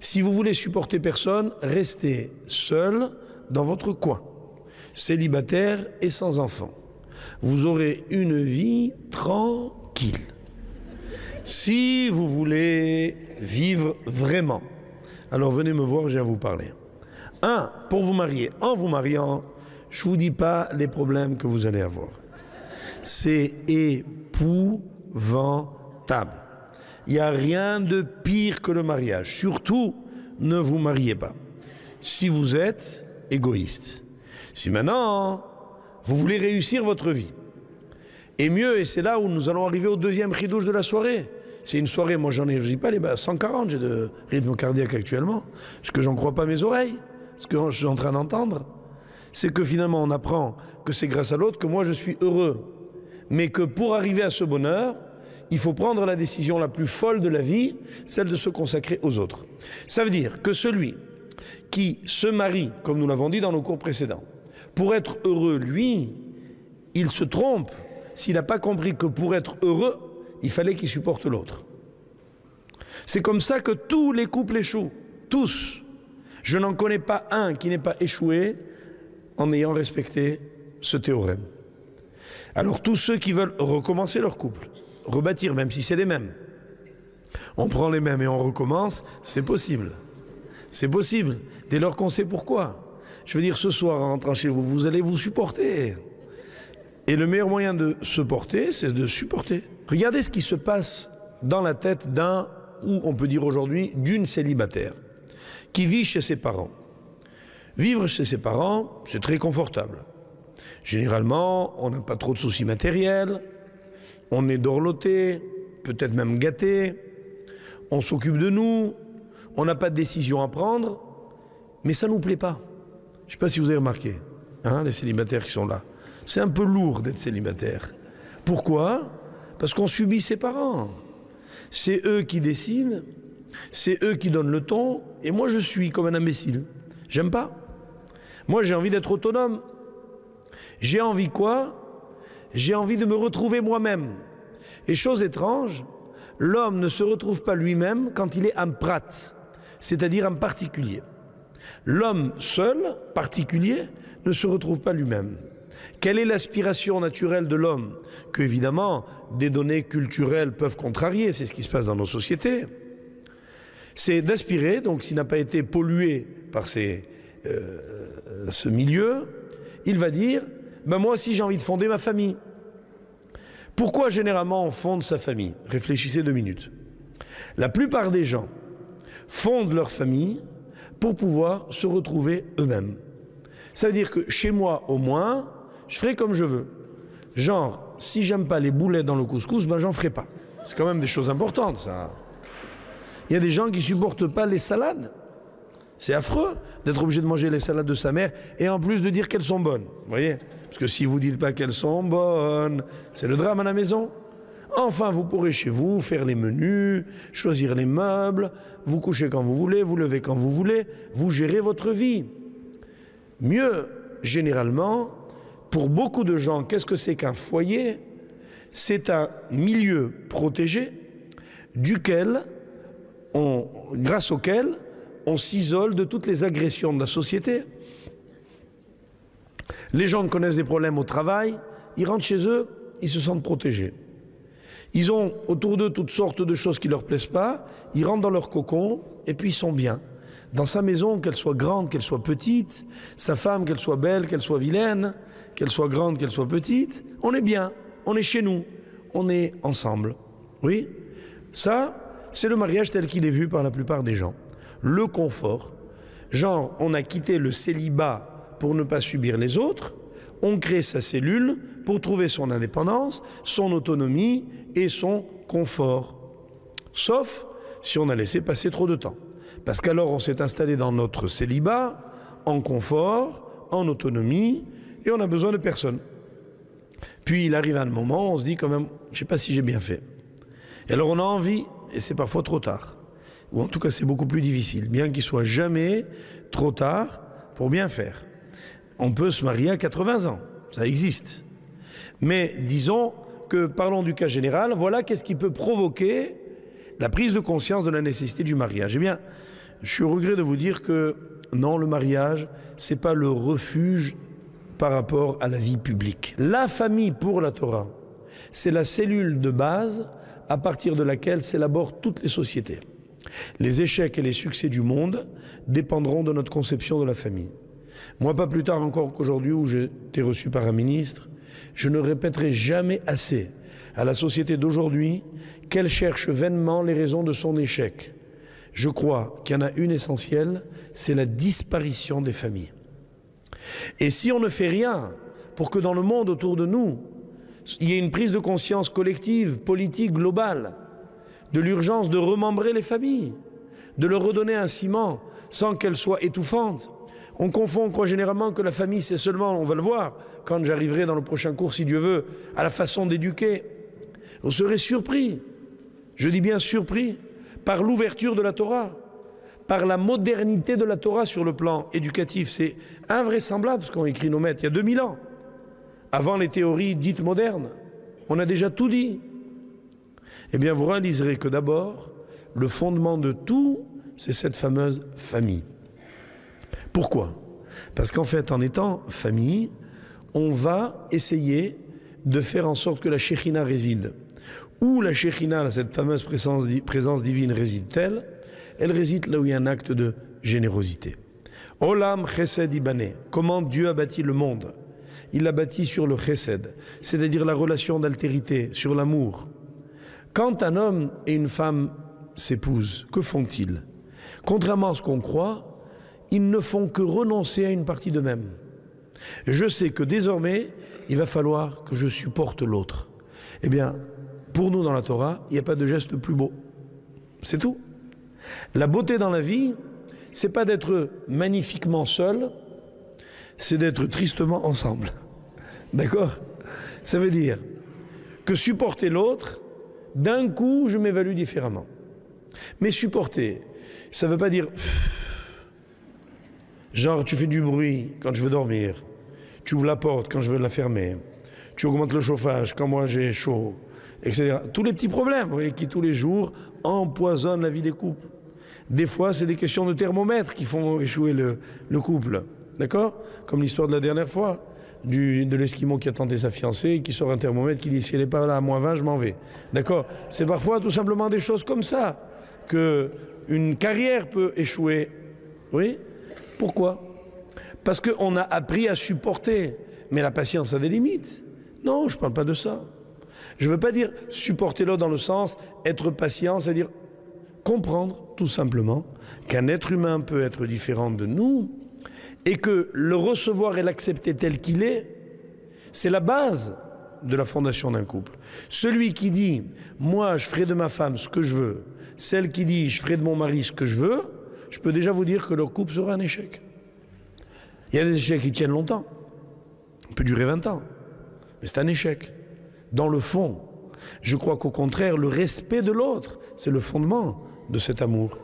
Si vous voulez supporter personne, restez seul dans votre coin, célibataire et sans enfant. Vous aurez une vie tranquille. Si vous voulez vivre vraiment, alors venez me voir, j'ai à vous parler. Pour vous marier, en vous mariant, je ne vous dis pas les problèmes que vous allez avoir. C'est épouvantable. Il n'y a rien de pire que le mariage. Surtout, ne vous mariez pas. Si vous êtes égoïste. Si maintenant, vous voulez réussir votre vie. Et mieux, et c'est là où nous allons arriver au deuxième chidouche de la soirée. C'est une soirée, moi j'en ai, je dis pas, 140, j'ai de rythme cardiaque actuellement. Parce que j'en crois pas mes oreilles. Ce que je suis en train d'entendre. C'est que finalement, on apprend que c'est grâce à l'autre que moi je suis heureux. Mais que pour arriver à ce bonheur, il faut prendre la décision la plus folle de la vie, celle de se consacrer aux autres. Ça veut dire que celui qui se marie, comme nous l'avons dit dans nos cours précédents, pour être heureux, lui, il se trompe s'il n'a pas compris que pour être heureux, il fallait qu'il supporte l'autre. C'est comme ça que tous les couples échouent. Tous. Je n'en connais pas un qui n'ait pas échoué en ayant respecté ce théorème. Alors tous ceux qui veulent recommencer leur couple, rebâtir, même si c'est les mêmes, on prend les mêmes et on recommence, c'est possible. C'est possible, dès lors qu'on sait pourquoi. Je veux dire, ce soir, en rentrant chez vous, vous allez vous supporter. Et le meilleur moyen de se porter, c'est de supporter. Regardez ce qui se passe dans la tête d'un, ou on peut dire aujourd'hui, d'une célibataire, qui vit chez ses parents. Vivre chez ses parents, c'est très confortable. Généralement, on n'a pas trop de soucis matériels, on est dorloté, peut-être même gâté, on s'occupe de nous, on n'a pas de décision à prendre, mais ça ne nous plaît pas. Je ne sais pas si vous avez remarqué, hein, les célibataires qui sont là. C'est un peu lourd d'être célibataire. Pourquoi? Parce qu'on subit ses parents. C'est eux qui décident, c'est eux qui donnent le ton, et moi je suis comme un imbécile. J'aime pas. Moi j'ai envie d'être autonome. J'ai envie quoi? J'ai envie de me retrouver moi-même. Et chose étrange, l'homme ne se retrouve pas lui-même quand il est en prat, c'est-à-dire en particulier. L'homme seul, particulier, ne se retrouve pas lui-même. Quelle est l'aspiration naturelle de l'homme? Que, évidemment, des données culturelles peuvent contrarier, c'est ce qui se passe dans nos sociétés. C'est d'aspirer, donc s'il n'a pas été pollué par ce milieu, il va dire, ben moi aussi j'ai envie de fonder ma famille. Pourquoi généralement on fonde sa famille? Réfléchissez 2 minutes. La plupart des gens fondent leur famille pour pouvoir se retrouver eux-mêmes. Ça veut dire que chez moi, au moins, je ferai comme je veux. Genre, si j'aime pas les boulets dans le couscous, ben j'en ferai pas. C'est quand même des choses importantes, ça. Il y a des gens qui supportent pas les salades. C'est affreux d'être obligé de manger les salades de sa mère et en plus de dire qu'elles sont bonnes. Vous voyez? Parce que si vous dites pas qu'elles sont bonnes, c'est le drame à la maison. Enfin, vous pourrez chez vous faire les menus, choisir les meubles, vous coucher quand vous voulez, vous lever quand vous voulez, vous gérez votre vie. Mieux, généralement, pour beaucoup de gens, qu'est-ce que c'est qu'un foyer? C'est un milieu protégé grâce auquel on s'isole de toutes les agressions de la société. Les gens connaissent des problèmes au travail, ils rentrent chez eux, ils se sentent protégés. Ils ont autour d'eux toutes sortes de choses qui ne leur plaisent pas, ils rentrent dans leur cocon et puis ils sont bien. Dans sa maison, qu'elle soit grande, qu'elle soit petite, sa femme, qu'elle soit belle, qu'elle soit vilaine, qu'elle soit grande, qu'elle soit petite, on est bien, on est chez nous, on est ensemble. Oui, ça, c'est le mariage tel qu'il est vu par la plupart des gens. Le confort, genre on a quitté le célibat pour ne pas subir les autres, on crée sa cellule pour trouver son indépendance, son autonomie et son confort. Sauf si on a laissé passer trop de temps. Parce qu'alors on s'est installé dans notre célibat, en confort, en autonomie, et on a besoin de personne. Puis il arrive un moment où on se dit quand même, je ne sais pas si j'ai bien fait. Et alors on a envie, et c'est parfois trop tard. Ou en tout cas c'est beaucoup plus difficile, bien qu'il soit jamais trop tard pour bien faire. On peut se marier à 80 ans, ça existe. Mais disons que, parlons du cas général, voilà qu'est-ce qui peut provoquer la prise de conscience de la nécessité du mariage. Eh bien, Je suis au regret de vous dire que non, le mariage, c'est pas le refuge par rapport à la vie publique. La famille pour la Torah, c'est la cellule de base à partir de laquelle s'élaborent toutes les sociétés. Les échecs et les succès du monde dépendront de notre conception de la famille. Moi, pas plus tard encore qu'aujourd'hui où j'ai été reçu par un ministre, je ne répéterai jamais assez à la société d'aujourd'hui qu'elle cherche vainement les raisons de son échec. Je crois qu'il y en a une essentielle, c'est la disparition des familles. Et si on ne fait rien pour que dans le monde autour de nous, il y ait une prise de conscience collective, politique, globale, de l'urgence de remembrer les familles, de leur redonner un ciment sans qu'elles soient étouffantes. On confond, on croit généralement que la famille, c'est seulement, on va le voir, quand j'arriverai dans le prochain cours, si Dieu veut, à la façon d'éduquer. Vous serez surpris, je dis bien surpris, par l'ouverture de la Torah, par la modernité de la Torah sur le plan éducatif. C'est invraisemblable ce qu'ont écrit nos maîtres il y a 2000 ans. Avant les théories dites modernes, on a déjà tout dit. Eh bien, vous réaliserez que d'abord, le fondement de tout, c'est cette fameuse famille. Pourquoi? Parce qu'en fait, en étant famille, on va essayer de faire en sorte que la Shekhinah réside. Où la Shekhinah, cette fameuse présence divine, réside-t-elle? Elle réside là où il y a un acte de générosité. Olam chesed ibane. Comment Dieu a bâti le monde? Il l'a bâti sur le chesed, c'est-à-dire la relation d'altérité, sur l'amour. Quand un homme et une femme s'épousent, que font-ils? Contrairement à ce qu'on croit, ils ne font que renoncer à une partie d'eux-mêmes. Je sais que désormais, il va falloir que je supporte l'autre. Eh bien, pour nous dans la Torah, il n'y a pas de geste plus beau. C'est tout. La beauté dans la vie, c'est pas d'être magnifiquement seul, c'est d'être tristement ensemble. D'accord? Ça veut dire que supporter l'autre, d'un coup, je m'évalue différemment. Mais supporter, ça ne veut pas dire genre tu fais du bruit quand je veux dormir, tu ouvres la porte quand je veux la fermer, tu augmentes le chauffage quand moi j'ai chaud, etc. Tous les petits problèmes, vous voyez, qui tous les jours empoisonnent la vie des couples. Des fois, c'est des questions de thermomètre qui font échouer le couple. D'accord? Comme l'histoire de la dernière fois, de l'Esquimau qui a tenté sa fiancée et qui sort un thermomètre qui dit si elle n'est pas là à -20, je m'en vais. D'accord? C'est parfois tout simplement des choses comme ça qu'une carrière peut échouer. Oui? Pourquoi? Parce qu'on a appris à supporter. Mais la patience a des limites. Non, je ne parle pas de ça. Je ne veux pas dire supporter l'autre dans le sens être patient, c'est-à-dire comprendre tout simplement qu'un être humain peut être différent de nous et que le recevoir et l'accepter tel qu'il est, c'est la base de la fondation d'un couple. Celui qui dit « moi je ferai de ma femme ce que je veux », celle qui dit « je ferai de mon mari ce que je veux », je peux déjà vous dire que leur couple sera un échec. Il y a des échecs qui tiennent longtemps, on peut durer 20 ans, mais c'est un échec. Dans le fond, je crois qu'au contraire, le respect de l'autre, c'est le fondement de cet amour.